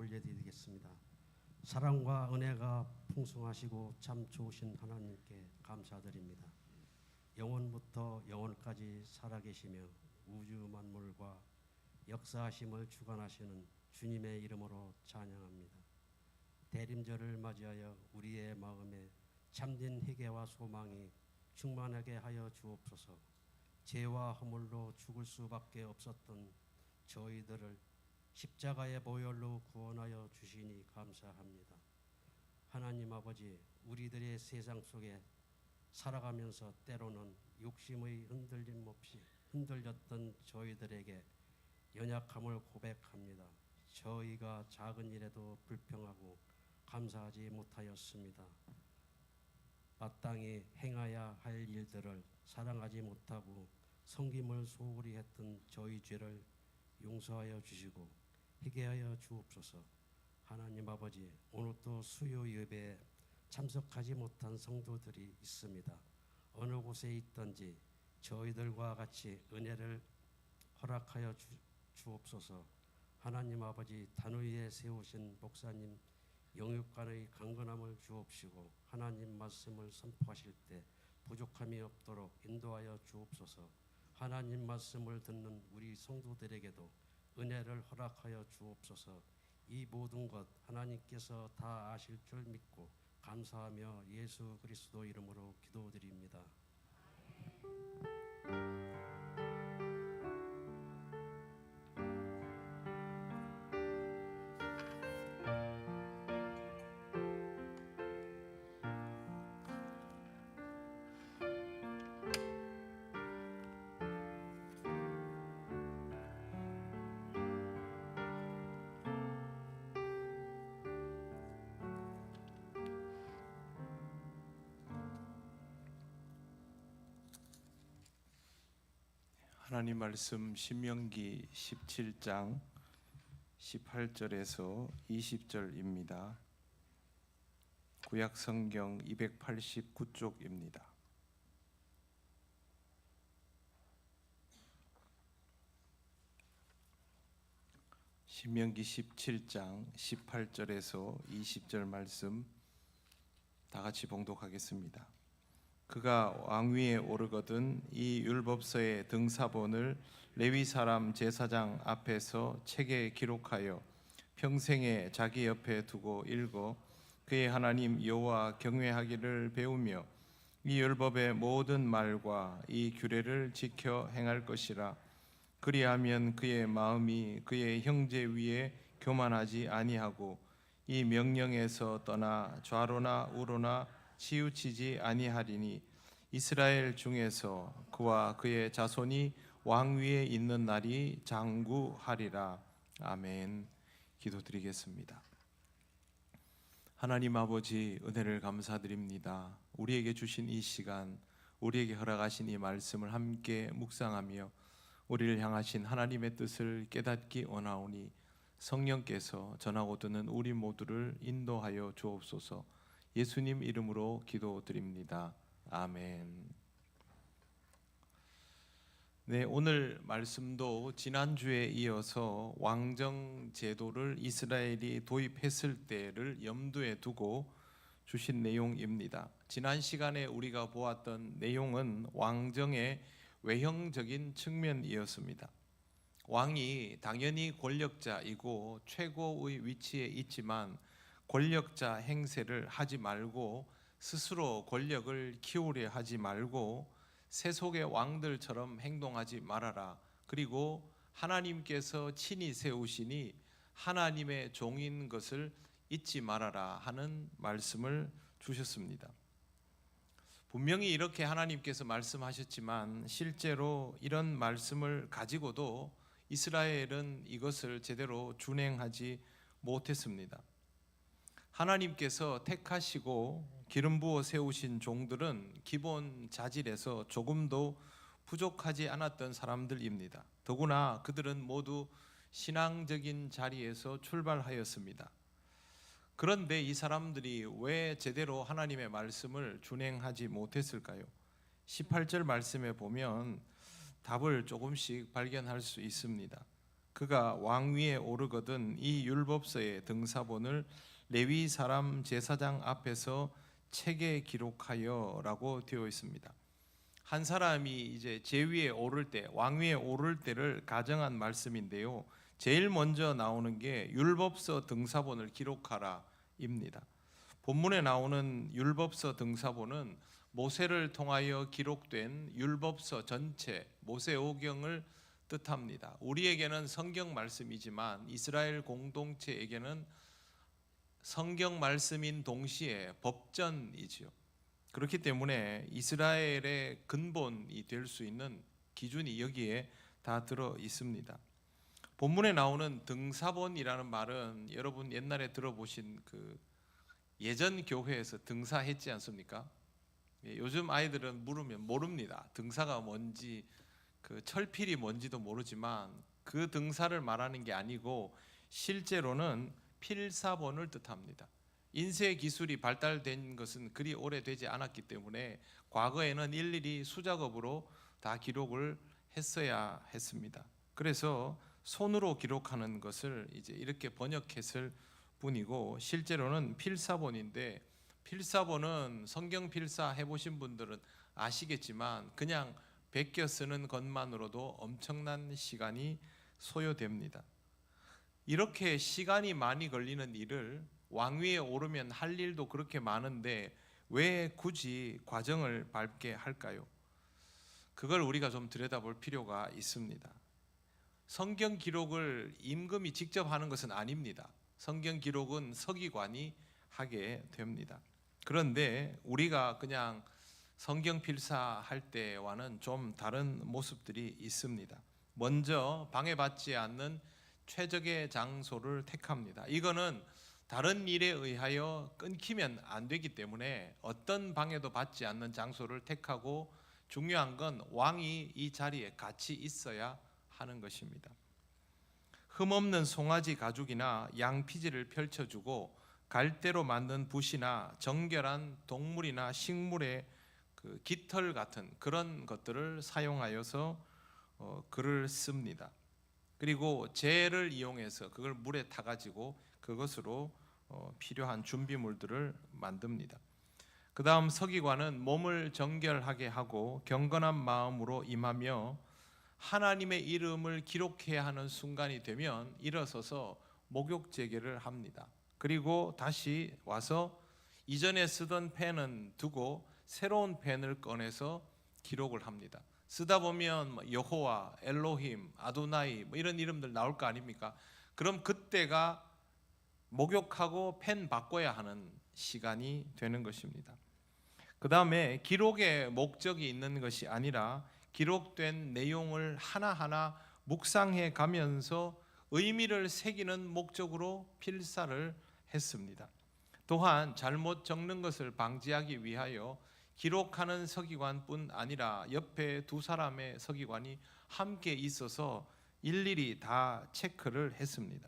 올려드리겠습니다. 사랑과 은혜가 풍성하시고 참 좋으신 하나님께 감사드립니다. 영원부터 영원까지 살아계시며 우주 만물과 역사하심을 주관하시는 주님의 이름으로 찬양합니다. 대림절을 맞이하여 우리의 마음에 참된 희개와 소망이 충만하게 하여 주옵소서. 죄와 허물로 죽을 수밖에 없었던 저희들을 십자가의 보혈로 구원하여 주시니 감사합니다. 하나님 아버지, 우리들의 세상 속에 살아가면서 때로는 욕심의 흔들림 없이 흔들렸던 저희들에게 연약함을 고백합니다. 저희가 작은 일에도 불평하고 감사하지 못하였습니다. 마땅히 행해야 할 일들을 사랑하지 못하고 섬김을 소홀히 했던 저희 죄를 용서하여 주시고 회개하여 주옵소서. 하나님 아버지, 오늘도 수요 예배에 참석하지 못한 성도들이 있습니다. 어느 곳에 있든지 저희들과 같이 은혜를 허락하여 주옵소서. 하나님 아버지, 단위에 세우신 목사님 영육간의 강건함을 주옵시고 하나님 말씀을 선포하실 때 부족함이 없도록 인도하여 주옵소서. 하나님 말씀을 듣는 우리 성도들에게도 은혜를 허락하여 주옵소서. 이 모든 것 하나님께서 다 아실 줄 믿고 감사하며 예수 그리스도 이름으로 기도드립니다. 하나님 말씀 신명기 17장 18절에서 20절입니다. 구약 성경 289쪽입니다. 신명기 17장 18절에서 20절 말씀 다 같이 봉독하겠습니다. 그가 왕위에 오르거든 이 율법서의 등사본을 레위 사람 제사장 앞에서 책에 기록하여 평생에 자기 옆에 두고 읽어 그의 하나님 여호와 경외하기를 배우며 이 율법의 모든 말과 이 규례를 지켜 행할 것이라. 그리하면 그의 마음이 그의 형제 위에 교만하지 아니하고 이 명령에서 떠나 좌로나 우로나 치우치지 아니하리니 이스라엘 중에서 그와 그의 자손이 왕위에 있는 날이 장구하리라. 아멘. 기도드리겠습니다. 하나님 아버지, 은혜를 감사드립니다. 우리에게 주신 이 시간, 우리에게 허락하신 이 말씀을 함께 묵상하며 우리를 향하신 하나님의 뜻을 깨닫기 원하오니 성령께서 전하고 듣는 우리 모두를 인도하여 주옵소서. 예수님 이름으로 기도드립니다. 아멘. 네, 오늘 말씀도 지난주에 이어서 왕정 제도를 이스라엘이 도입했을 때를 염두에 두고 주신 내용입니다. 지난 시간에 우리가 보았던 내용은 왕정의 외형적인 측면이었습니다. 왕이 당연히 권력자이고 최고의 위치에 있지만 권력자 행세를 하지 말고 스스로 권력을 키우려 하지 말고 세속의 왕들처럼 행동하지 말아라. 그리고 하나님께서 친히 세우시니 하나님의 종인 것을 잊지 말아라 하는 말씀을 주셨습니다. 분명히 이렇게 하나님께서 말씀하셨지만 실제로 이런 말씀을 가지고도 이스라엘은 이것을 제대로 준행하지 못했습니다. 하나님께서 택하시고 기름 부어 세우신 종들은 기본 자질에서 조금도 부족하지 않았던 사람들입니다. 더구나 그들은 모두 신앙적인 자리에서 출발하였습니다. 그런데 이 사람들이 왜 제대로 하나님의 말씀을 준행하지 못했을까요? 18절 말씀에 보면 답을 조금씩 발견할 수 있습니다. 그가 왕위에 오르거든 이 율법서의 등사본을 레위 사람 제사장 앞에서 책에 기록하여라고 되어 있습니다. 한 사람이 이제 제위에 오를 때, 왕위에 오를 때를 가정한 말씀인데요. 제일 먼저 나오는 게 율법서 등사본을 기록하라입니다. 본문에 나오는 율법서 등사본은 모세를 통하여 기록된 율법서 전체, 모세오경을 뜻합니다. 우리에게는 성경 말씀이지만 이스라엘 공동체에게는 성경 말씀인 동시에 법전이지요. 그렇기 때문에 이스라엘의 근본이 될 수 있는 기준이 여기에 다 들어 있습니다. 본문에 나오는 등사본이라는 말은 여러분 옛날에 들어보신 그 예전 교회에서 등사했지 않습니까? 요즘 아이들은 물으면 모릅니다. 등사가 뭔지, 그 철필이 뭔지도 모르지만 그 등사를 말하는 게 아니고 실제로는 필사본을 뜻합니다. 인쇄 기술이 발달된 것은 그리 오래되지 않았기 때문에 과거에는 일일이 수작업으로 다 기록을 했어야 했습니다. 그래서 손으로 기록하는 것을 이제 이렇게 번역했을 뿐이고 실제로는 필사본인데, 필사본은 성경 필사 해보신 분들은 아시겠지만 그냥 베껴 쓰는 것만으로도 엄청난 시간이 소요됩니다. 이렇게 시간이 많이 걸리는 일을 왕위에 오르면 할 일도 그렇게 많은데 왜 굳이 과정을 밟게 할까요? 그걸 우리가 좀 들여다볼 필요가 있습니다. 성경 기록을 임금이 직접 하는 것은 아닙니다. 성경 기록은 서기관이 하게 됩니다. 그런데 우리가 그냥 성경 필사할 때와는 좀 다른 모습들이 있습니다. 먼저 방해받지 않는 최적의 장소를 택합니다. 이거는 다른 일에 의하여 끊기면 안 되기 때문에 어떤 방해도 받지 않는 장소를 택하고, 중요한 건 왕이 이 자리에 같이 있어야 하는 것입니다. 흠없는 송아지 가죽이나 양피지를 펼쳐주고 갈대로 만든 붓이나 정결한 동물이나 식물의 그 깃털 같은 그런 것들을 사용하여서 글을 씁니다. 그리고 재를 이용해서 그걸 물에 타가지고 그것으로 필요한 준비물들을 만듭니다. 그 다음 서기관은 몸을 정결하게 하고 경건한 마음으로 임하며 하나님의 이름을 기록해야 하는 순간이 되면 일어서서 목욕 제계를 합니다. 그리고 다시 와서 이전에 쓰던 펜은 두고 새로운 펜을 꺼내서 기록을 합니다. 쓰다 보면 여호와, 엘로힘, 아도나이 이런 이름들 나올 거 아닙니까? 그럼 그때가 목욕하고 펜 바꿔야 하는 시간이 되는 것입니다. 그 다음에 기록의 목적이 있는 것이 아니라 기록된 내용을 하나하나 묵상해 가면서 의미를 새기는 목적으로 필사를 했습니다. 또한 잘못 적는 것을 방지하기 위하여 기록하는 서기관뿐 아니라 옆에 두 사람의 서기관이 함께 있어서 일일이 다 체크를 했습니다.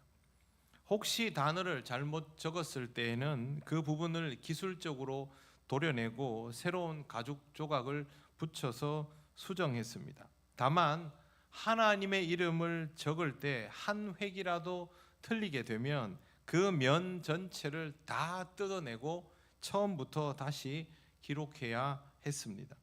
혹시 단어를 잘못 적었을 때에는 그 부분을 기술적으로 도려내고 새로운 가죽 조각을 붙여서 수정했습니다. 다만 하나님의 이름을 적을 때 한 획이라도 틀리게 되면 그 면 전체를 다 뜯어내고 처음부터 다시 기록해야 했습니다.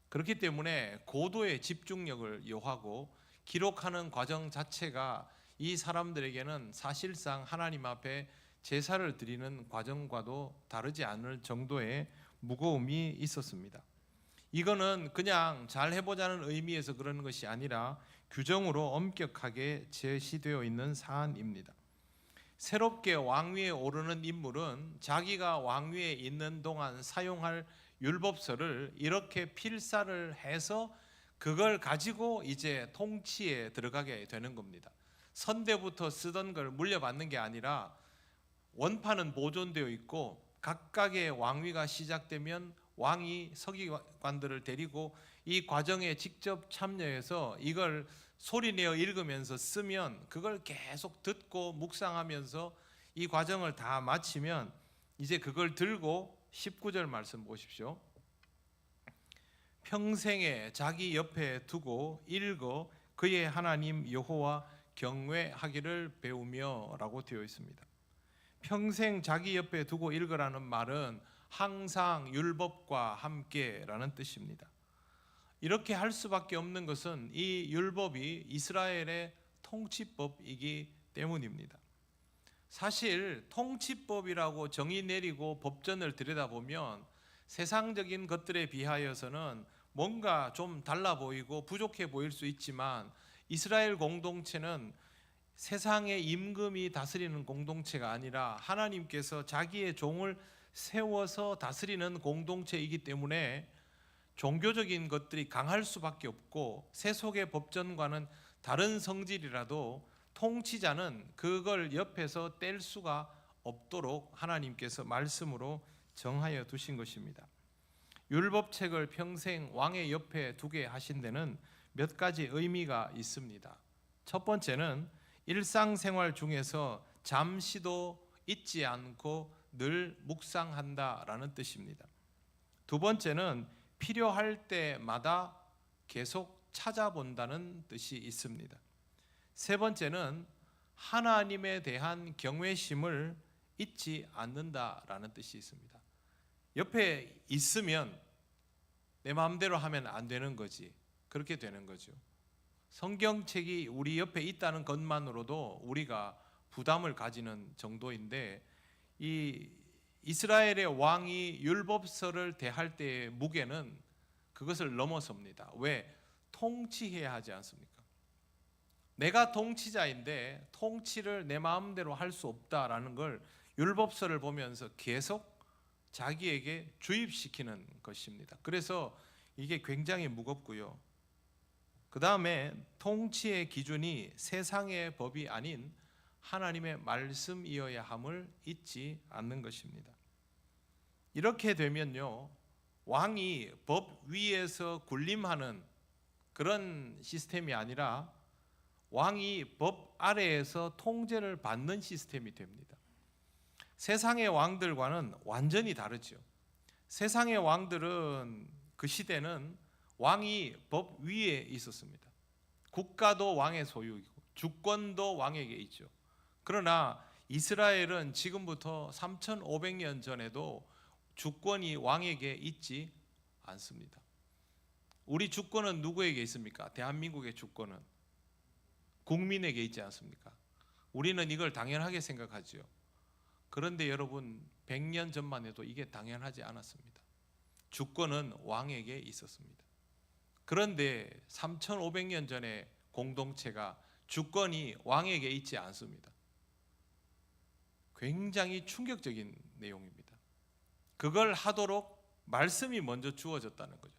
그렇기 때문에 고도의 집중력을 요하고 기록하는 과정 자체가 이 사람들에게는 사실상 하나님 앞에 제사를 드리는 과정과도 다르지 않을 정도의 무거움이 있었습니다. 이거는 그냥 잘 해보자는 의미에서 그러는 것이 아니라 규정으로 엄격하게 제시되어 있는 사안입니다. 새롭게 왕위에 오르는 인물은 자기가 왕위에 있는 동안 사용할 율법서를 이렇게 필사를 해서 그걸 가지고 이제 통치에 들어가게 되는 겁니다. 선대부터 쓰던 걸 물려받는 게 아니라 원판은 보존되어 있고 각각의 왕위가 시작되면 왕이 서기관들을 데리고 이 과정에 직접 참여해서 이걸 소리내어 읽으면서 쓰면 그걸 계속 듣고 묵상하면서 이 과정을 다 마치면 이제 그걸 들고 19절 말씀 보십시오. 평생에 자기 옆에 두고 읽어 그의 하나님 여호와 경외하기를 배우며라고 되어 있습니다. 평생 자기 옆에 두고 읽으라는 말은 항상 율법과 함께라는 뜻입니다. 이렇게 할 수밖에 없는 것은 이 율법이 이스라엘의 통치법이기 때문입니다. 사실 통치법이라고 정의 내리고 법전을 들여다보면 세상적인 것들에 비하여서는 뭔가 좀 달라 보이고 부족해 보일 수 있지만 이스라엘 공동체는 세상의 임금이 다스리는 공동체가 아니라 하나님께서 자기의 종을 세워서 다스리는 공동체이기 때문에 종교적인 것들이 강할 수밖에 없고 세속의 법전과는 다른 성질이라도 통치자는 그걸 옆에서 뗄 수가 없도록 하나님께서 말씀으로 정하여 두신 것입니다. 율법책을 평생 왕의 옆에 두게 하신 데는 몇 가지 의미가 있습니다. 첫 번째는 일상생활 중에서 잠시도 잊지 않고 늘 묵상한다라는 뜻입니다. 두 번째는 필요할 때마다 계속 찾아본다는 뜻이 있습니다. 세 번째는 하나님에 대한 경외심을 잊지 않는다라는 뜻이 있습니다. 옆에 있으면 내 마음대로 하면 안 되는 거지. 그렇게 되는 거죠. 성경책이 우리 옆에 있다는 것만으로도 우리가 부담을 가지는 정도인데 이 이스라엘의 왕이 율법서를 대할 때의 무게는 그것을 넘어섭니다. 왜? 통치해야 하지 않습니까? 내가 통치자인데 통치를 내 마음대로 할 수 없다라는 걸 율법서를 보면서 계속 자기에게 주입시키는 것입니다. 그래서 이게 굉장히 무겁고요. 그 다음에 통치의 기준이 세상의 법이 아닌 하나님의 말씀이어야 함을 잊지 않는 것입니다. 이렇게 되면요, 왕이 법 위에서 군림하는 그런 시스템이 아니라 왕이 법 아래에서 통제를 받는 시스템이 됩니다. 세상의 왕들과는 완전히 다르죠. 세상의 왕들은 그 시대는 왕이 법 위에 있었습니다. 국가도 왕의 소유이고 주권도 왕에게 있죠. 그러나 이스라엘은 지금부터 3,500년 전에도 주권이 왕에게 있지 않습니다. 우리 주권은 누구에게 있습니까? 대한민국의 주권은 국민에게 있지 않습니까? 우리는 이걸 당연하게 생각하죠. 그런데 여러분 100년 전만 해도 이게 당연하지 않았습니다. 주권은 왕에게 있었습니다. 그런데 3,500년 전에 공동체가 주권이 왕에게 있지 않습니다. 굉장히 충격적인 내용입니다. 그걸 하도록 말씀이 먼저 주어졌다는 거죠.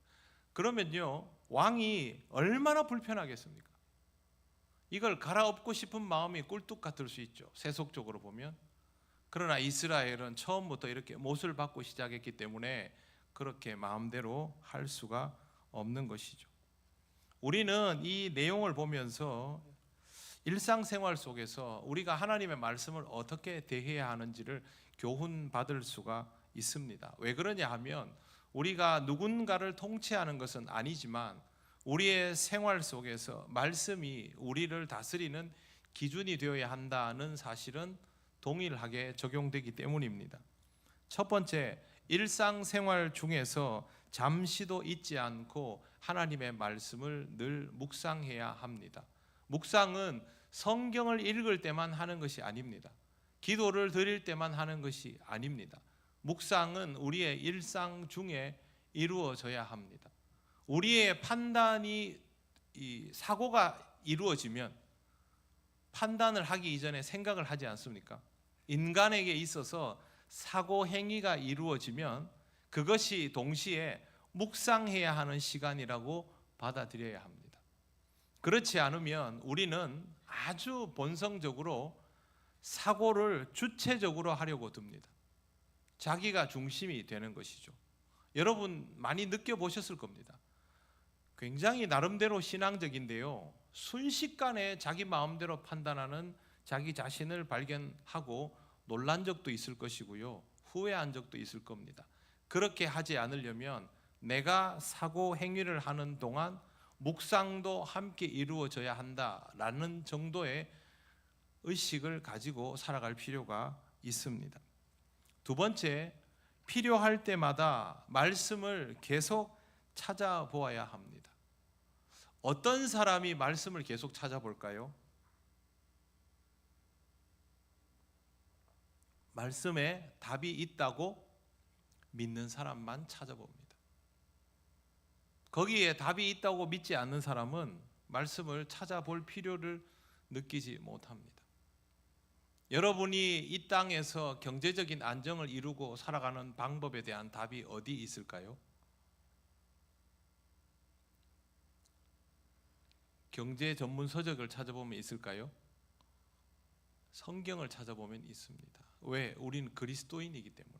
그러면요, 왕이 얼마나 불편하겠습니까? 이걸 갈아엎고 싶은 마음이 꿀뚝 같을 수 있죠, 세속적으로 보면. 그러나 이스라엘은 처음부터 이렇게 못을 받고 시작했기 때문에 그렇게 마음대로 할 수가 없는 것이죠. 우리는 이 내용을 보면서 일상생활 속에서 우리가 하나님의 말씀을 어떻게 대해야 하는지를 교훈받을 수가 있습니다. 왜 그러냐 하면 우리가 누군가를 통치하는 것은 아니지만 우리의 생활 속에서 말씀이 우리를 다스리는 기준이 되어야 한다는 사실은 동일하게 적용되기 때문입니다. 첫 번째, 일상생활 중에서 잠시도 잊지 않고 하나님의 말씀을 늘 묵상해야 합니다. 묵상은 성경을 읽을 때만 하는 것이 아닙니다. 기도를 드릴 때만 하는 것이 아닙니다. 묵상은 우리의 일상 중에 이루어져야 합니다. 우리의 판단이 사고가 이루어지면 판단을 하기 이전에 생각을 하지 않습니까? 인간에게 있어서 사고 행위가 이루어지면 그것이 동시에 묵상해야 하는 시간이라고 받아들여야 합니다. 그렇지 않으면 우리는 아주 본성적으로 사고를 주체적으로 하려고 듭니다. 자기가 중심이 되는 것이죠. 여러분 많이 느껴보셨을 겁니다. 굉장히 나름대로 신앙적인데요, 순식간에 자기 마음대로 판단하는 자기 자신을 발견하고 놀란 적도 있을 것이고요, 후회한 적도 있을 겁니다. 그렇게 하지 않으려면 내가 사고 행위를 하는 동안 묵상도 함께 이루어져야 한다라는 정도의 의식을 가지고 살아갈 필요가 있습니다. 두 번째, 필요할 때마다 말씀을 계속 찾아보아야 합니다. 어떤 사람이 말씀을 계속 찾아볼까요? 말씀에 답이 있다고 믿는 사람만 찾아봅니다. 거기에 답이 있다고 믿지 않는 사람은 말씀을 찾아볼 필요를 느끼지 못합니다. 여러분이 이 땅에서 경제적인 안정을 이루고 살아가는 방법에 대한 답이 어디 있을까요? 경제 전문 서적을 찾아보면 있을까요? 성경을 찾아보면 있습니다. 왜? 우린 그리스도인이기 때문에.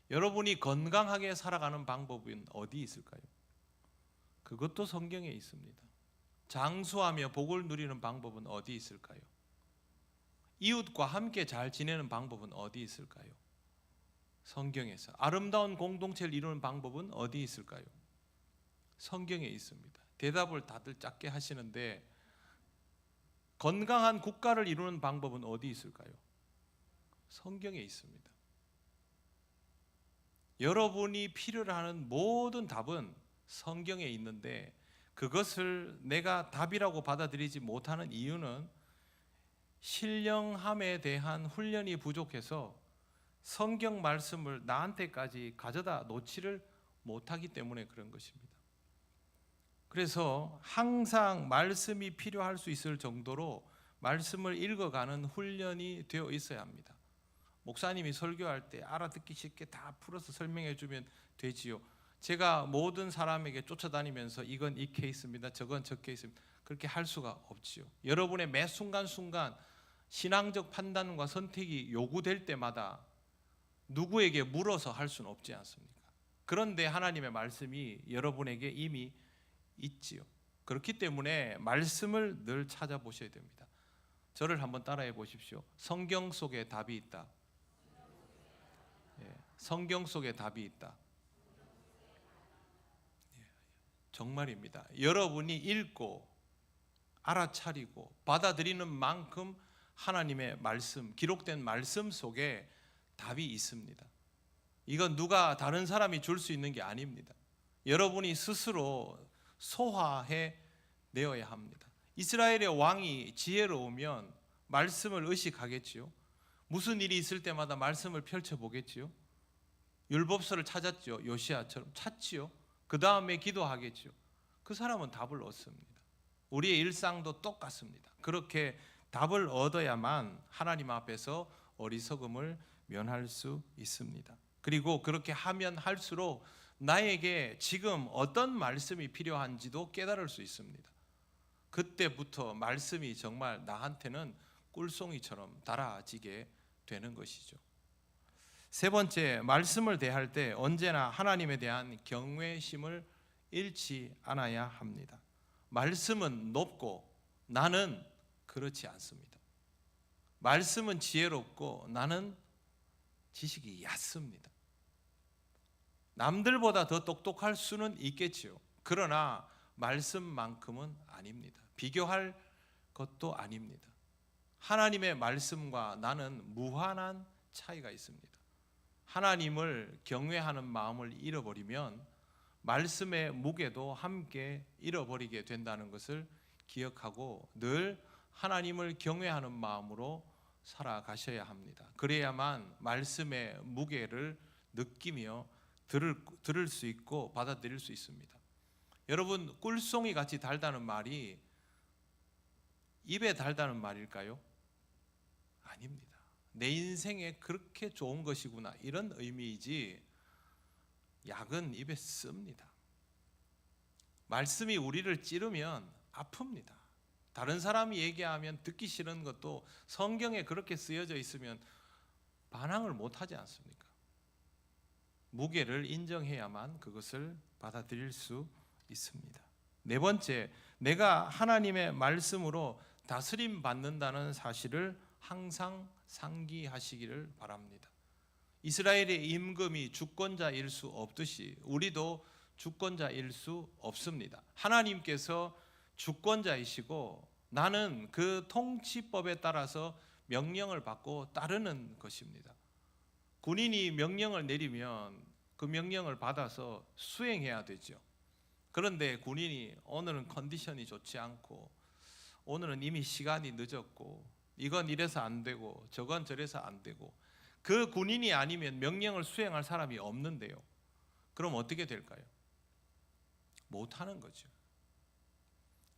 여러분이 건강하게 살아가는 방법은 어디 있을까요? 그것도 성경에 있습니다. 장수하며 복을 누리는 방법은 어디 있을까요? 이웃과 함께 잘 지내는 방법은 어디 있을까요? 성경에서. 아름다운 공동체를 이루는 방법은 어디 있을까요? 성경에 있습니다. 대답을 다들 짧게 하시는데 건강한 국가를 이루는 방법은 어디 있을까요? 성경에 있습니다. 여러분이 필요로 하는 모든 답은 성경에 있는데 그것을 내가 답이라고 받아들이지 못하는 이유는 신령함에 대한 훈련이 부족해서 성경 말씀을 나한테까지 가져다 놓지를 못하기 때문에 그런 것입니다. 그래서 항상 말씀이 필요할 수 있을 정도로 말씀을 읽어가는 훈련이 되어 있어야 합니다. 목사님이 설교할 때 알아듣기 쉽게 다 풀어서 설명해 주면 되지요. 제가 모든 사람에게 쫓아다니면서 이건 이 케이스입니다, 저건 저 케이스입니다, 그렇게 할 수가 없지요. 여러분의 매 순간순간 신앙적 판단과 선택이 요구될 때마다 누구에게 물어서 할 수는 없지 않습니까? 그런데 하나님의 말씀이 여러분에게 이미 있지요. 그렇기 때문에 말씀을 늘 찾아보셔야 됩니다. 저를 한번 따라해 보십시오. 성경 속에 답이 있다. 성경 속에 답이 있다. 정말입니다. 여러분이 읽고 알아차리고 받아들이는 만큼 하나님의 말씀, 기록된 말씀 속에 답이 있습니다. 이건 누가 다른 사람이 줄 수 있는 게 아닙니다. 여러분이 스스로 소화해 내어야 합니다. 이스라엘의 왕이 지혜로우면 말씀을 의식하겠지요. 무슨 일이 있을 때마다 말씀을 펼쳐보겠지요. 율법서를 찾았죠. 요시야처럼 찾지요. 그 다음에 기도하겠죠. 그 사람은 답을 얻습니다. 우리의 일상도 똑같습니다. 그렇게 답을 얻어야만 하나님 앞에서 어리석음을 면할 수 있습니다. 그리고 그렇게 하면 할수록 나에게 지금 어떤 말씀이 필요한지도 깨달을 수 있습니다. 그때부터 말씀이 정말 나한테는 꿀송이처럼 달아지게 되는 것이죠. 세 번째, 말씀을 대할 때 언제나 하나님에 대한 경외심을 잃지 않아야 합니다. 말씀은 높고 나는 그렇지 않습니다. 말씀은 지혜롭고 나는 지식이 얕습니다. 남들보다 더 똑똑할 수는 있겠지요. 그러나 말씀만큼은 아닙니다. 비교할 것도 아닙니다. 하나님의 말씀과 나는 무한한 차이가 있습니다. 하나님을 경외하는 마음을 잃어버리면 말씀의 무게도 함께 잃어버리게 된다는 것을 기억하고 늘 하나님을 경외하는 마음으로 살아가셔야 합니다. 그래야만 말씀의 무게를 느끼며 들을 수 있고 받아들일 수 있습니다. 여러분, 꿀송이 같이 달다는 말이 입에 달다는 말일까요? 아닙니다. 내 인생에 그렇게 좋은 것이구나 이런 의미이지 약은 입에 씁니다. 말씀이 우리를 찌르면 아픕니다. 다른 사람이 얘기하면 듣기 싫은 것도 성경에 그렇게 쓰여져 있으면 반항을 못하지 않습니까? 무게를 인정해야만 그것을 받아들일 수 있습니다. 네 번째, 내가 하나님의 말씀으로 다스림 받는다는 사실을 항상 상기하시기를 바랍니다. 이스라엘의 임금이 주권자일 수 없듯이 우리도 주권자일 수 없습니다. 하나님께서 주권자이시고 나는 그 통치법에 따라서 명령을 받고 따르는 것입니다. 군인이 명령을 내리면 그 명령을 받아서 수행해야 되죠. 그런데 군인이 오늘은 컨디션이 좋지 않고 오늘은 이미 시간이 늦었고 이건 이래서 안 되고 저건 저래서 안 되고 그 군인이 아니면 명령을 수행할 사람이 없는데요. 그럼 어떻게 될까요? 못하는 거죠.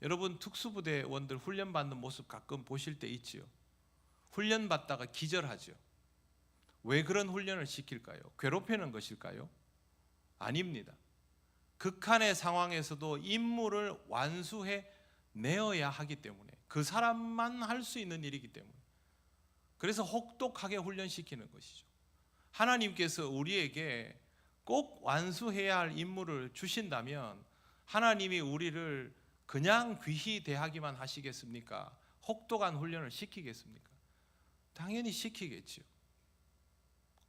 여러분 특수부대원들 훈련받는 모습 가끔 보실 때 있지요. 훈련받다가 기절하죠. 왜 그런 훈련을 시킬까요? 괴롭히는 것일까요? 아닙니다. 극한의 상황에서도 임무를 완수해 내어야 하기 때문에 그 사람만 할 수 있는 일이기 때문에 그래서 혹독하게 훈련시키는 것이죠. 하나님께서 우리에게 꼭 완수해야 할 임무를 주신다면 하나님이 우리를 그냥 귀히 대하기만 하시겠습니까? 혹독한 훈련을 시키겠습니까? 당연히 시키겠죠.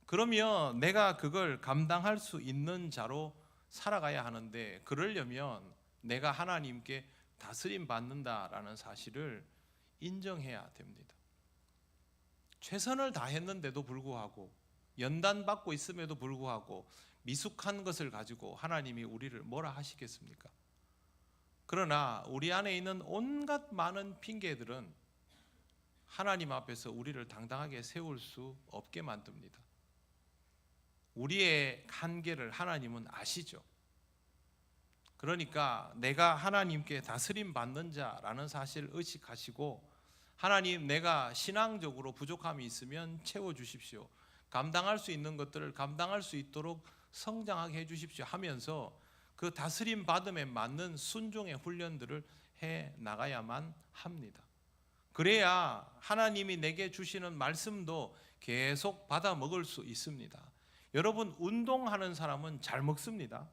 그러면 내가 그걸 감당할 수 있는 자로 살아가야 하는데 그러려면 내가 하나님께 다스림 받는다라는 사실을 인정해야 됩니다. 최선을 다했는데도 불구하고 연단받고 있음에도 불구하고 미숙한 것을 가지고 하나님이 우리를 뭐라 하시겠습니까? 그러나 우리 안에 있는 온갖 많은 핑계들은 하나님 앞에서 우리를 당당하게 세울 수 없게 만듭니다. 우리의 한계를 하나님은 아시죠. 그러니까 내가 하나님께 다스림 받는 자라는 사실을 의식하시고 하나님 내가 신앙적으로 부족함이 있으면 채워주십시오. 감당할 수 있는 것들을 감당할 수 있도록 성장하게 해주십시오 하면서 그 다스림 받음에 맞는 순종의 훈련들을 해 나가야만 합니다. 그래야 하나님이 내게 주시는 말씀도 계속 받아 먹을 수 있습니다. 여러분 운동하는 사람은 잘 먹습니다.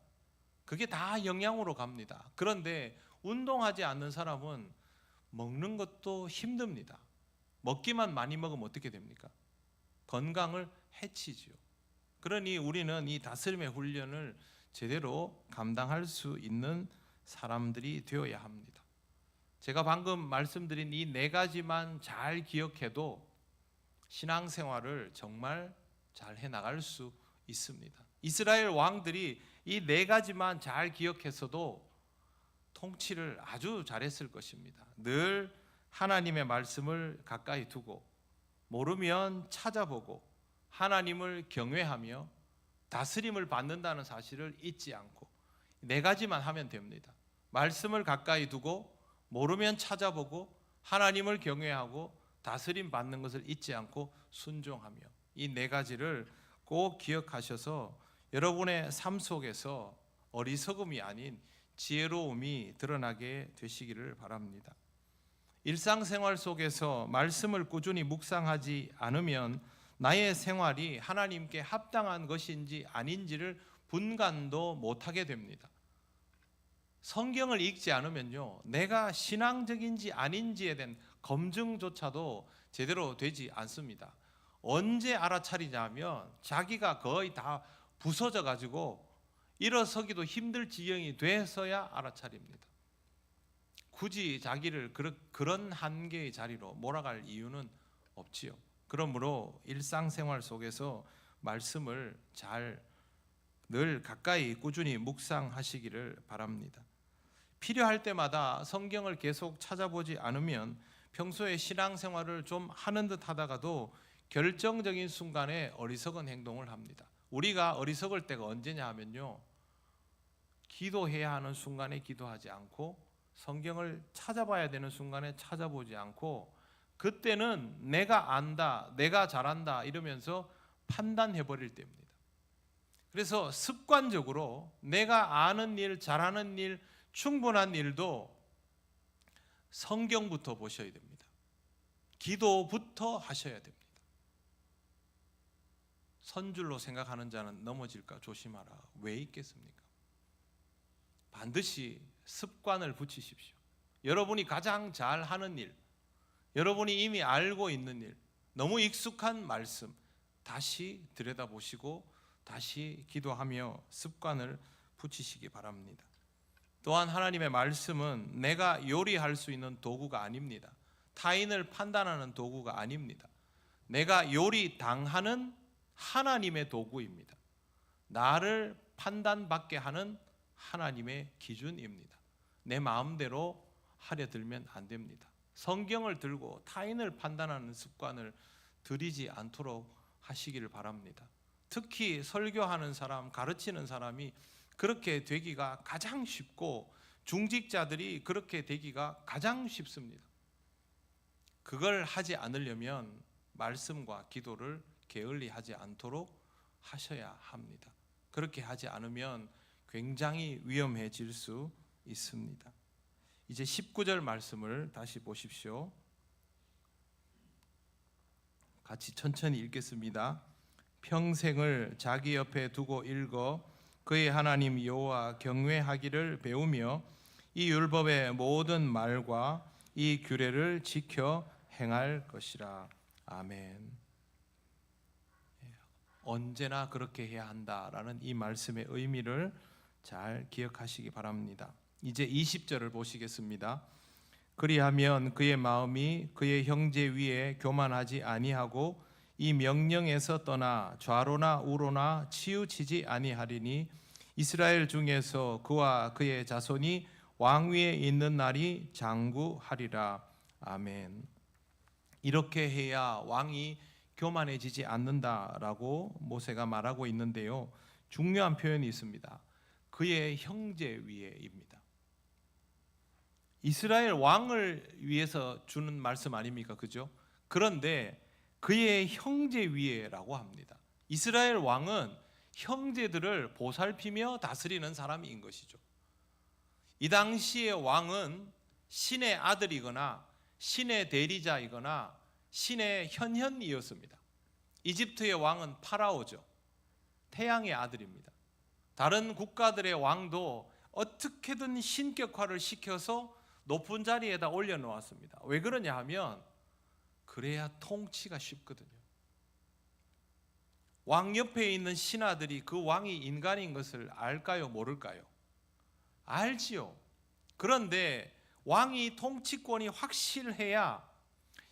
그게 다 영양으로 갑니다. 그런데 운동하지 않는 사람은 먹는 것도 힘듭니다. 먹기만 많이 먹으면 어떻게 됩니까? 건강을 해치죠. 그러니 우리는 이 다스림의 훈련을 제대로 감당할 수 있는 사람들이 되어야 합니다. 제가 방금 말씀드린 이 네 가지만 잘 기억해도 신앙생활을 정말 잘 해나갈 수 있습니다. 이스라엘 왕들이 이 네 가지만 잘 기억했어도 통치를 아주 잘했을 것입니다. 늘 하나님의 말씀을 가까이 두고 모르면 찾아보고 하나님을 경외하며 다스림을 받는다는 사실을 잊지 않고 네 가지만 하면 됩니다. 말씀을 가까이 두고 모르면 찾아보고 하나님을 경외하고 다스림 받는 것을 잊지 않고 순종하며 이 네 가지를 꼭 기억하셔서 여러분의 삶 속에서 어리석음이 아닌 지혜로움이 드러나게 되시기를 바랍니다. 일상생활 속에서 말씀을 꾸준히 묵상하지 않으면 나의 생활이 하나님께 합당한 것인지 아닌지를 분간도 못하게 됩니다. 성경을 읽지 않으면요, 내가 신앙적인지 아닌지에 대한 검증조차도 제대로 되지 않습니다. 언제 알아차리냐면 자기가 거의 다 부서져 가지고 일어서기도 힘들 지경이 돼서야 알아차립니다. 굳이 자기를 그런 한계의 자리로 몰아갈 이유는 없지요. 그러므로 일상생활 속에서 말씀을 잘 늘 가까이 꾸준히 묵상하시기를 바랍니다. 필요할 때마다 성경을 계속 찾아보지 않으면 평소에 신앙생활을 좀 하는 듯 하다가도 결정적인 순간에 어리석은 행동을 합니다. 우리가 어리석을 때가 언제냐 하면요, 기도해야 하는 순간에 기도하지 않고 성경을 찾아봐야 되는 순간에 찾아보지 않고 그때는 내가 안다, 내가 잘한다 이러면서 판단해버릴 때입니다. 그래서 습관적으로 내가 아는 일, 잘하는 일, 충분한 일도 성경부터 보셔야 됩니다. 기도부터 하셔야 됩니다. 선줄로 생각하는 자는 넘어질까 조심하라. 왜 있겠습니까? 반드시 습관을 붙이십시오. 여러분이 가장 잘하는 일, 여러분이 이미 알고 있는 일, 너무 익숙한 말씀 다시 들여다보시고 다시 기도하며 습관을 붙이시기 바랍니다. 또한 하나님의 말씀은 내가 요리할 수 있는 도구가 아닙니다. 타인을 판단하는 도구가 아닙니다. 내가 요리 당하는 하나님의 도구입니다. 나를 판단받게 하는 하나님의 기준입니다. 내 마음대로 하려 들면 안 됩니다. 성경을 들고 타인을 판단하는 습관을 들이지 않도록 하시기를 바랍니다. 특히 설교하는 사람, 가르치는 사람이 그렇게 되기가 가장 쉽고 중직자들이 그렇게 되기가 가장 쉽습니다. 그걸 하지 않으려면 말씀과 기도를 게을리 하지 않도록 하셔야 합니다. 그렇게 하지 않으면 굉장히 위험해질 수 있습니다. 이제 19절 말씀을 다시 보십시오. 같이 천천히 읽겠습니다. 평생을 자기 옆에 두고 읽어 그의 하나님 여호와 경외하기를 배우며 이 율법의 모든 말과 이 규례를 지켜 행할 것이라. 아멘. 언제나 그렇게 해야 한다라는 이 말씀의 의미를 잘 기억하시기 바랍니다. 이제 20절을 보시겠습니다. 그리하면 그의 마음이 그의 형제 위에 교만하지 아니하고 이 명령에서 떠나 좌로나 우로나 치우치지 아니하리니 이스라엘 중에서 그와 그의 자손이 왕위에 있는 날이 장구하리라. 아멘. 이렇게 해야 왕이 교만해지지 않는다라고 모세가 말하고 있는데요. 중요한 표현이 있습니다. 그의 형제 위에입니다. 이스라엘 왕을 위해서 주는 말씀 아닙니까? 그죠? 그런데 그의 형제 위에라고 합니다. 이스라엘 왕은 형제들을 보살피며 다스리는 사람인 것이죠. 이 당시의 왕은 신의 아들이거나 신의 대리자이거나 신의 현현이었습니다. 이집트의 왕은 파라오죠. 태양의 아들입니다. 다른 국가들의 왕도 어떻게든 신격화를 시켜서 높은 자리에다 올려놓았습니다. 왜 그러냐 하면 그래야 통치가 쉽거든요. 왕 옆에 있는 신하들이 그 왕이 인간인 것을 알까요? 모를까요? 알지요. 그런데 왕이 통치권이 확실해야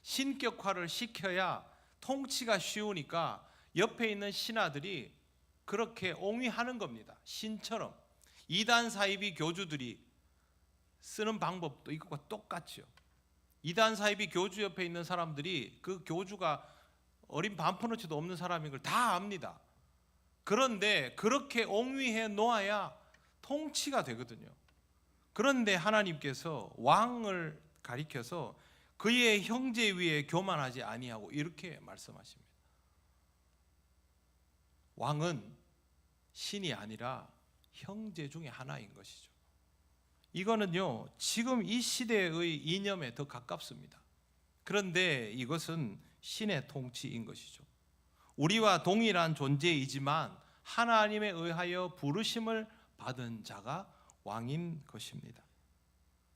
신격화를 시켜야 통치가 쉬우니까 옆에 있는 신하들이 그렇게 옹위하는 겁니다. 신처럼. 이단 사이비 교주들이 쓰는 방법도 이것과 똑같죠. 이단 사이비 교주 옆에 있는 사람들이 그 교주가 어린 반푼어치도 없는 사람인 걸 다 압니다. 그런데 그렇게 옹위해 놓아야 통치가 되거든요. 그런데 하나님께서 왕을 가리켜서 그의 형제 위에 교만하지 아니하고 이렇게 말씀하십니다. 왕은 신이 아니라 형제 중에 하나인 것이죠. 이거는요, 지금 이 시대의 이념에 더 가깝습니다. 그런데 이것은 신의 통치인 것이죠. 우리와 동일한 존재이지만 하나님에 의하여 부르심을 받은 자가 왕인 것입니다.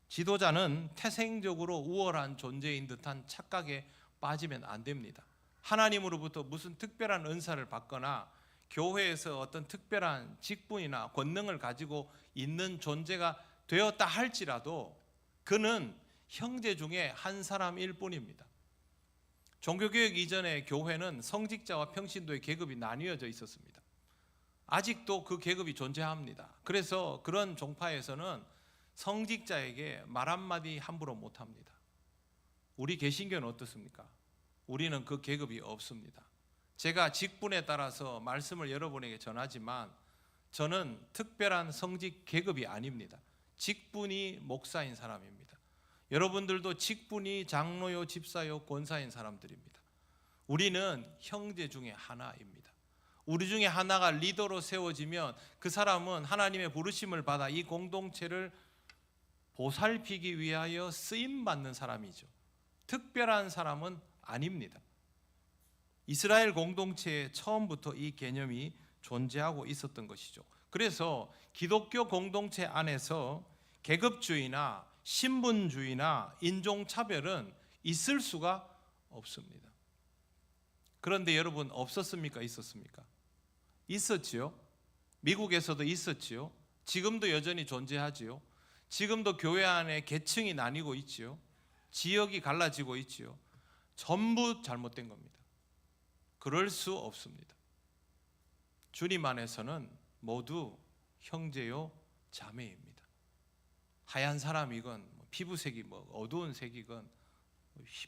지도자는 태생적으로 우월한 존재인 듯한 착각에 빠지면 안 됩니다. 하나님으로부터 무슨 특별한 은사를 받거나 교회에서 어떤 특별한 직분이나 권능을 가지고 있는 존재가 되었다 할지라도 그는 형제 중에 한 사람일 뿐입니다. 종교개혁 이전에 교회는 성직자와 평신도의 계급이 나뉘어져 있었습니다. 아직도 그 계급이 존재합니다. 그래서 그런 종파에서는 성직자에게 말 한마디 함부로 못합니다. 우리 개신교는 어떻습니까? 우리는 그 계급이 없습니다. 제가 직분에 따라서 말씀을 여러분에게 전하지만 저는 특별한 성직 계급이 아닙니다. 직분이 목사인 사람입니다. 여러분들도 직분이 장로요, 집사요, 권사인 사람들입니다. 우리는 형제 중에 하나입니다. 우리 중에 하나가 리더로 세워지면 그 사람은 하나님의 부르심을 받아 이 공동체를 보살피기 위하여 쓰임받는 사람이죠. 특별한 사람은 아닙니다. 이스라엘 공동체에 처음부터 이 개념이 존재하고 있었던 것이죠. 그래서 기독교 공동체 안에서 계급주의나 신분주의나 인종차별은 있을 수가 없습니다. 그런데 여러분, 없었습니까? 있었습니까? 있었지요. 미국에서도 있었지요. 지금도 여전히 존재하지요. 지금도 교회 안에 계층이 나뉘고 있지요. 지역이 갈라지고 있지요. 전부 잘못된 겁니다. 그럴 수 없습니다. 주님 안에서는 모두 형제요 자매입니다. 하얀 사람이건 피부색이 어두운 색이건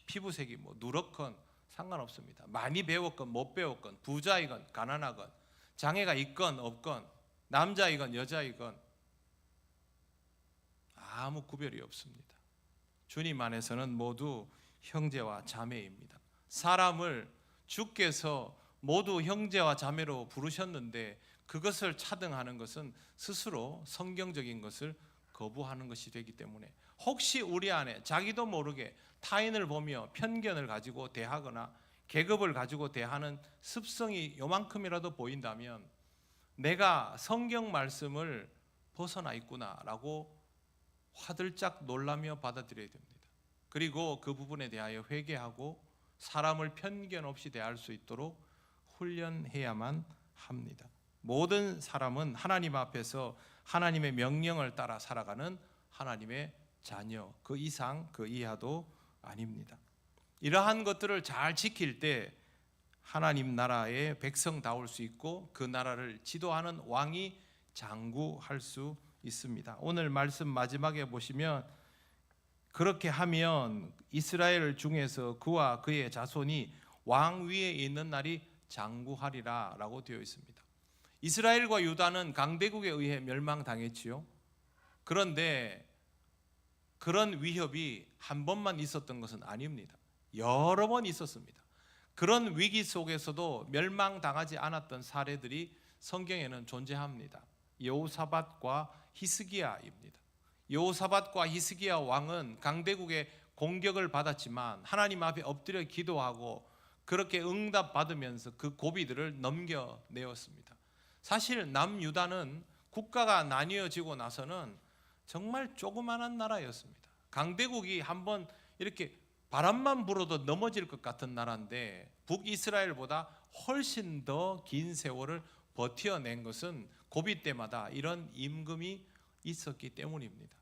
피부색이 누렇건 상관없습니다. 많이 배웠건 못 배웠건 부자이건 가난하건 장애가 있건 없건 남자이건 여자이건 아무 구별이 없습니다. 주님 안에서는 모두 형제와 자매입니다. 사람을 주께서 모두 형제와 자매로 부르셨는데 그것을 차등하는 것은 스스로 성경적인 것을 거부하는 것이 되기 때문에 혹시 우리 안에 자기도 모르게 타인을 보며 편견을 가지고 대하거나 계급을 가지고 대하는 습성이 요만큼이라도 보인다면 내가 성경 말씀을 벗어나 있구나라고 화들짝 놀라며 받아들여야 됩니다. 그리고 그 부분에 대하여 회개하고 사람을 편견 없이 대할 수 있도록 훈련해야만 합니다. 모든 사람은 하나님 앞에서 하나님의 명령을 따라 살아가는 하나님의 자녀, 그 이상 그 이하도 아닙니다. 이러한 것들을 잘 지킬 때 하나님 나라의 백성다울 수 있고 그 나라를 지도하는 왕이 장구할 수 있습니다. 오늘 말씀 마지막에 보시면 그렇게 하면 이스라엘 중에서 그와 그의 자손이 왕 위에 있는 날이 장구하리라 라고 되어 있습니다. 이스라엘과 유다는 강대국에 의해 멸망당했지요. 그런데 그런 위협이 한 번만 있었던 것은 아닙니다. 여러 번 있었습니다. 그런 위기 속에서도 멸망당하지 않았던 사례들이 성경에는 존재합니다. 여호사밧과 히스기야입니다. 여호사밧과 히스기야 왕은 강대국의 공격을 받았지만 하나님 앞에 엎드려 기도하고 그렇게 응답받으면서 그 고비들을 넘겨내었습니다. 사실 남유다는 국가가 나뉘어지고 나서는 정말 조그마한 나라였습니다. 강대국이 한번 이렇게 바람만 불어도 넘어질 것 같은 나라인데 북이스라엘보다 훨씬 더 긴 세월을 버텨낸 것은 고비 때마다 이런 임금이 있었기 때문입니다.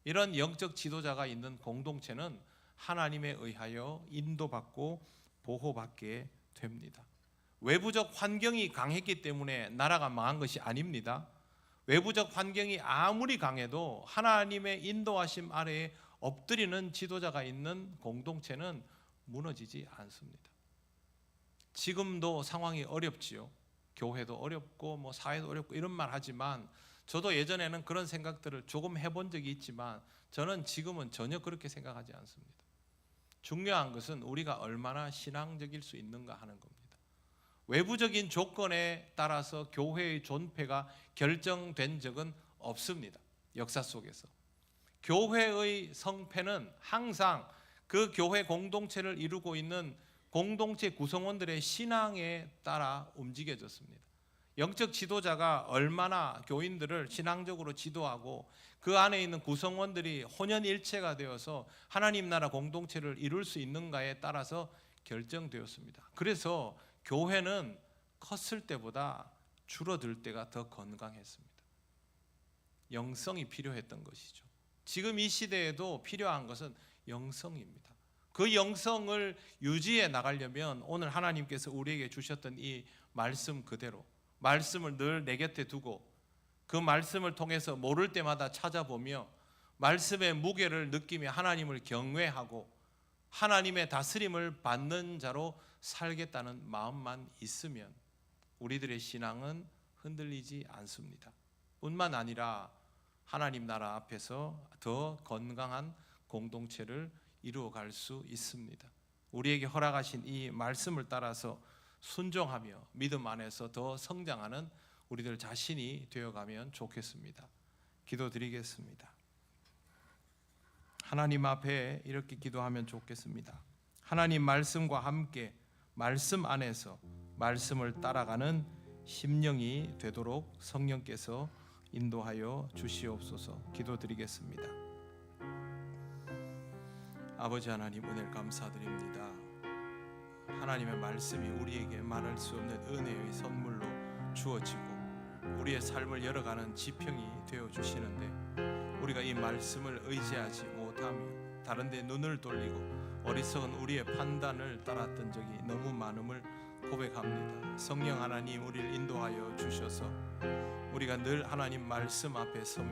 이런 영적 지도자가 있는 공동체는 하나님에 의하여 인도받고 보호받게 됩니다. 외부적 환경이 강했기 때문에 나라가 망한 것이 아닙니다. 외부적 환경이 아무리 강해도 하나님의 인도하심 아래에 엎드리는 지도자가 있는 공동체는 무너지지 않습니다. 지금도 상황이 어렵지요. 교회도 어렵고 사회도 어렵고 이런 말 하지만 저도 예전에는 그런 생각들을 조금 해본 적이 있지만 저는 지금은 전혀 그렇게 생각하지 않습니다. 중요한 것은 우리가 얼마나 신앙적일 수 있는가 하는 겁니다. 외부적인 조건에 따라서 교회의 존폐가 결정된 적은 없습니다. 역사 속에서 교회의 성패는 항상 그 교회 공동체를 이루고 있는 공동체 구성원들의 신앙에 따라 움직여졌습니다. 영적 지도자가 얼마나 교인들을 신앙적으로 지도하고 그 안에 있는 구성원들이 혼연일체가 되어서 하나님 나라 공동체를 이룰 수 있는가에 따라서 결정되었습니다. 그래서 교회는 컸을 때보다 줄어들 때가 더 건강했습니다. 영성이 필요했던 것이죠. 지금 이 시대에도 필요한 것은 영성입니다. 그 영성을 유지해 나가려면 오늘 하나님께서 우리에게 주셨던 이 말씀 그대로 말씀을 늘 내 곁에 두고 그 말씀을 통해서 모를 때마다 찾아보며 말씀의 무게를 느끼며 하나님을 경외하고 하나님의 다스림을 받는 자로 살겠다는 마음만 있으면 우리들의 신앙은 흔들리지 않습니다. 뿐만 아니라 하나님 나라 앞에서 더 건강한 공동체를 이루어갈 수 있습니다. 우리에게 허락하신 이 말씀을 따라서 순종하며 믿음 안에서 더 성장하는 우리들 자신이 되어가면 좋겠습니다. 기도드리겠습니다. 하나님 앞에 이렇게 기도하면 좋겠습니다. 하나님 말씀과 함께 말씀 안에서 말씀을 따라가는 심령이 되도록 성령께서 인도하여 주시옵소서. 기도드리겠습니다. 아버지 하나님, 은혜를 감사드립니다. 하나님의 말씀이 우리에게 말할 수 없는 은혜의 선물로 주어지고 우리의 삶을 열어가는 지평이 되어 주시는데 우리가 이 말씀을 의지하지 못하며 다른 데 눈을 돌리고 어리석은 우리의 판단을 따랐던 적이 너무 많음을 고백합니다. 성령 하나님, 우리를 인도하여 주셔서 우리가 늘 하나님 말씀 앞에 서며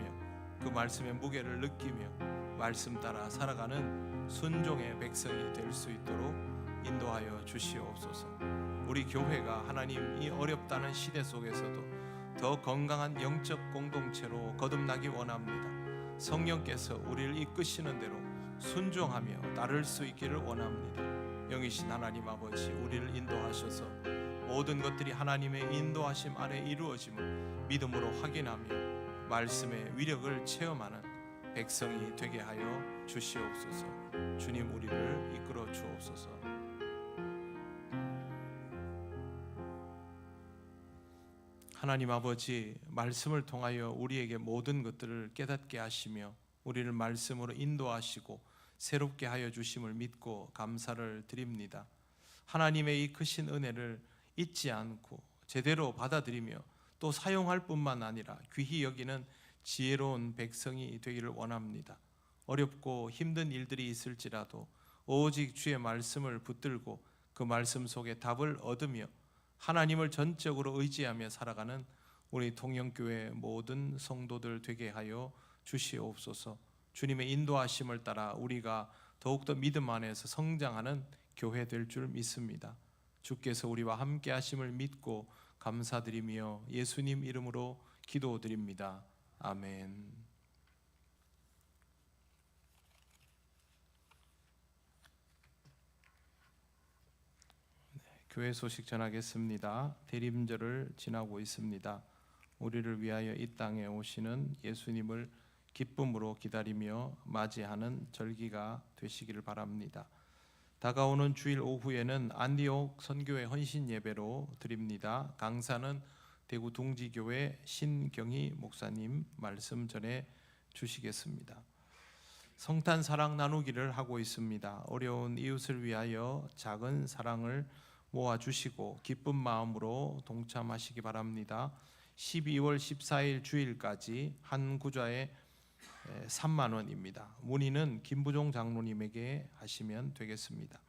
그 말씀의 무게를 느끼며 말씀 따라 살아가는 순종의 백성이 될 수 있도록 인도하여 주시옵소서. 우리 교회가 하나님 이 어렵다는 시대 속에서도 더 건강한 영적 공동체로 거듭나기 원합니다. 성령께서 우리를 이끄시는 대로 순종하며 따를 수 있기를 원합니다. 영이신 하나님 아버지, 우리를 인도하셔서 모든 것들이 하나님의 인도하심 아래 이루어짐을 믿음으로 확인하며 말씀의 위력을 체험하는 백성이 되게 하여 주시옵소서. 주님, 우리를 이끌어 주옵소서. 하나님 아버지, 말씀을 통하여 우리에게 모든 것들을 깨닫게 하시며 우리를 말씀으로 인도하시고 새롭게 하여 주심을 믿고 감사를 드립니다. 하나님의 이 크신 은혜를 잊지 않고 제대로 받아들이며 또 사용할 뿐만 아니라 귀히 여기는 지혜로운 백성이 되기를 원합니다. 어렵고 힘든 일들이 있을지라도 오직 주의 말씀을 붙들고 그 말씀 속에 답을 얻으며 하나님을 전적으로 의지하며 살아가는 우리 통영교회 모든 성도들 되게 하여 주시옵소서. 주님의 인도하심을 따라 우리가 더욱더 믿음 안에서 성장하는 교회 될 줄 믿습니다. 주께서 우리와 함께 하심을 믿고 감사드리며 예수님 이름으로 기도드립니다. 아멘. 교회 소식 전하겠습니다. 대림절을 지나고 있습니다. 우리를 위하여 이 땅에 오시는 예수님을 기쁨으로 기다리며 맞이하는 절기가 되시기를 바랍니다. 다가오는 주일 오후에는 안디옥 선교회 헌신 예배로 드립니다. 강사는 대구 둥지교회 신경희 목사님 말씀 전해 주시겠습니다. 성탄 사랑 나누기를 하고 있습니다. 어려운 이웃을 위하여 작은 사랑을 모아주시고 기쁜 마음으로 동참하시기 바랍니다. 12월 14일 주일까지 한 구좌에 3만 원입니다. 문의는 김부종 장로님에게 하시면 되겠습니다.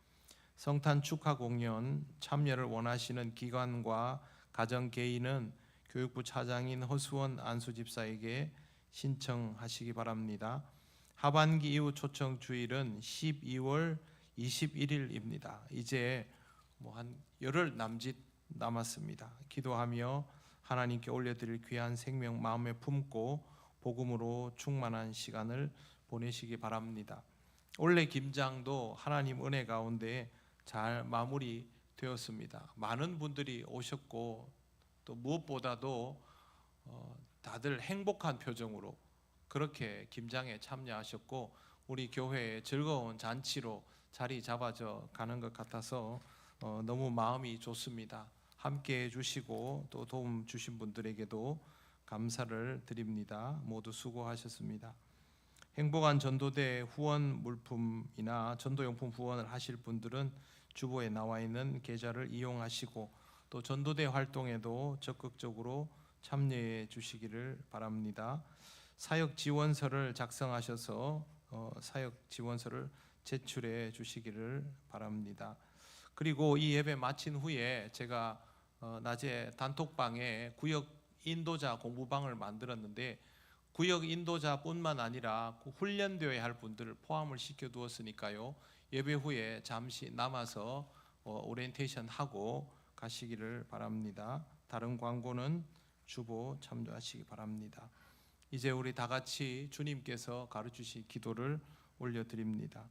성탄 축하 공연 참여를 원하시는 기관과 가정 개인은 교육부 차장인 허수원 안수집사에게 신청하시기 바랍니다. 하반기 이후 초청 주일은 12월 21일입니다. 이제 한 열흘 남짓 남았습니다. 기도하며 하나님께 올려드릴 귀한 생명 마음에 품고 복음으로 충만한 시간을 보내시기 바랍니다. 올해 김장도 하나님 은혜 가운데 잘 마무리되었습니다. 많은 분들이 오셨고 또 무엇보다도 다들 행복한 표정으로 그렇게 김장에 참여하셨고 우리 교회의 즐거운 잔치로 자리 잡아져 가는 것 같아서 너무 마음이 좋습니다. 함께 해주시고 또 도움 주신 분들에게도 감사를 드립니다. 모두 수고하셨습니다. 행복한 전도대 후원 물품이나 전도용품 후원을 하실 분들은 주보에 나와 있는 계좌를 이용하시고 또 전도대 활동에도 적극적으로 참여해 주시기를 바랍니다. 사역 지원서를 작성하셔서 사역 지원서를 제출해 주시기를 바랍니다. 그리고 이 예배 마친 후에 제가 낮에 단톡방에 구역 인도자 공부방을 만들었는데 구역 인도자뿐만 아니라 훈련되어야 할 분들을 포함을 시켜두었으니까요. 예배 후에 잠시 남아서 오리엔테이션 하고 가시기를 바랍니다. 다른 광고는 주보 참조하시기 바랍니다. 이제 우리 다 같이 주님께서 가르치신 기도를 올려드립니다.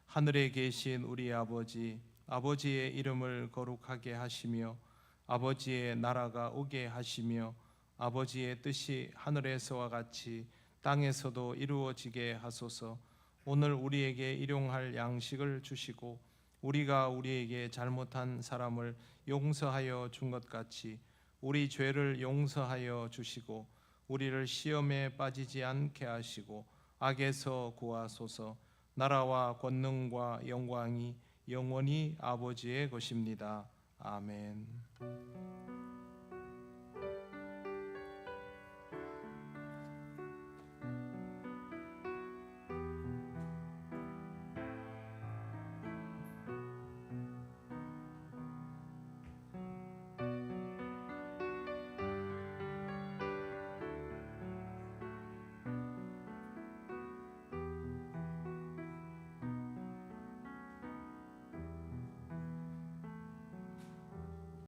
하늘에 계신 우리 아버지, 아버지의 이름을 거룩하게 하시며 아버지의 나라가 오게 하시며 아버지의 뜻이 하늘에서와 같이 땅에서도 이루어지게 하소서. 오늘 우리에게 일용할 양식을 주시고 우리가 우리에게 잘못한 사람을 용서하여 준 것 같이 우리 죄를 용서하여 주시고 우리를 시험에 빠지지 않게 하시고 악에서 구하소서. 나라와 권능과 영광이 영원히 아버지의 것입니다. 아멘.